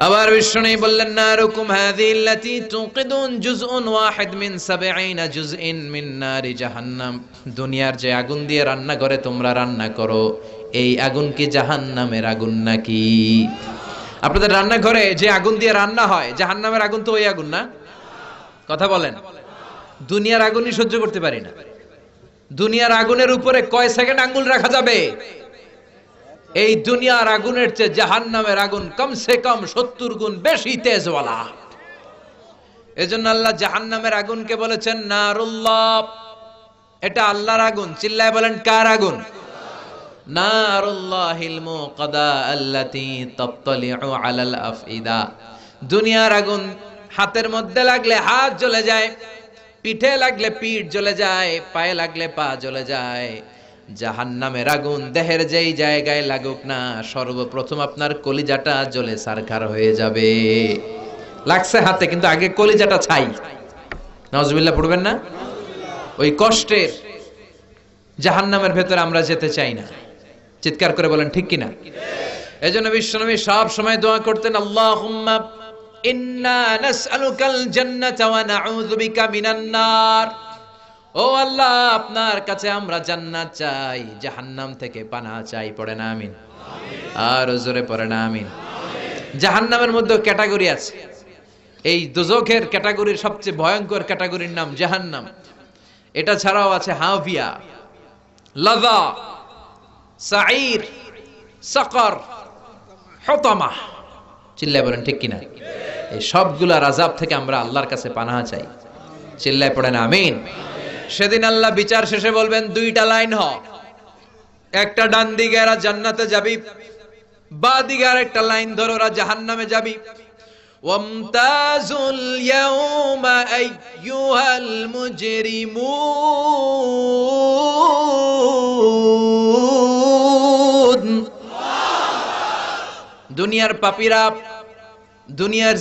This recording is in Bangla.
আবার বিষ্ণু বললেন নারুকুম হাযিল্লাতী তুকিদুন জুজউন ওয়াহিদ মিন 70 জুজইন মিন নারি জাহান্নাম। দুনিয়ার যে আগুন দিয়ে রান্না করে তোমরা রান্না করো, এই আগুন কি জাহান্নামের আগুন নাকি? আপনাদের রান্নাঘরে যে আগুন দিয়ে রান্না হয়, জাহান্নামের আগুন তো ওই আগুন না? কথা বলেন। দুনিয়ার আগুনই সহ্য করতে পারি না। দুনিয়ার আগুনের উপরে কয় সেকেন্ড আঙ্গুল রাখা যাবে? এই দুনিয়ার আগুনের চেয়ে জাহান্নামের আগুন কমসে কম 70 গুণ বেশি তেজওয়ালা। এজন্য আল্লাহ জাহান্নামের আগুনকে বলেছেন নারুল্লাহ। এটা আল্লাহর আগুন। চিল্লায় বলেন কার আগুন? নারুল্লাহিল মুকাদা আল্লাতী তাত্তালিউ আলাল আফইদা। দুনিয়ার আগুন হাতের মধ্যে লাগলে হাত জ্বলে যায়, পিঠে লাগলে পিঠ জ্বলে যায়, পায়ে লাগলে পা জ্বলে যায়। জাহান্নামের আগুন দেহের যেই জায়গায় লাগুক না, সর্বপ্রথম আপনার কলিজাটা জ্বলে সারখার হয়ে যাবে। লাগছে হাতে, কিন্তু আগে কলিজাটা ছাই। নাউজুবিল্লাহ পড়বেন না? ওই কষ্টের জাহান্নামের ভেতরে আমরা যেতে চাই না। চিৎকার করে বলেন ঠিক কিনা? এজন্য বিশ্বনবী সব সময় দোয়া করতেন, আল্লাহুম্মা ইন্না নাসআলুকাল জান্নাতা ওয়া নাউযু বিকা মিনান নার। ও আল্লাহ, আপনার কাছে আমরা জান্নাত চাই, জাহান্নাম থেকে পানাহ চাই। পড়েন আমিন। আর জোরে পড়েন আমিন। জাহান্নামের মধ্যে ক্যাটাগরি আছে। এই দোজখের ক্যাটাগরির সবচেয়ে ভয়ঙ্কর ক্যাটাগরির নাম জাহান্নাম। এটা ছাড়াও আছে হাভিয়া, লাযা, সাঈর, সাকর, হুতামা। চিল্লায় বলেন ঠিক কিনা? এই সবগুলার আযাব থেকে আমরা আল্লাহর কাছে পানাহ চাই। চিল্লায় পড়েন আমিন। সেদিন আল্লাহ বিচার শেষে বলবেন, দুইটা লাইন হ, একটা ডান দিকে এরা জান্নাতে যাবি, বাঁ দিকে আরেকটা লাইন ধরে ওরা জাহান্নামে যাবি। ওয়ামতাজুল ইয়াউমা আইয়ুহাল মুজরিমুন। দুনিয়ার পাপীরা, দুনিয়ার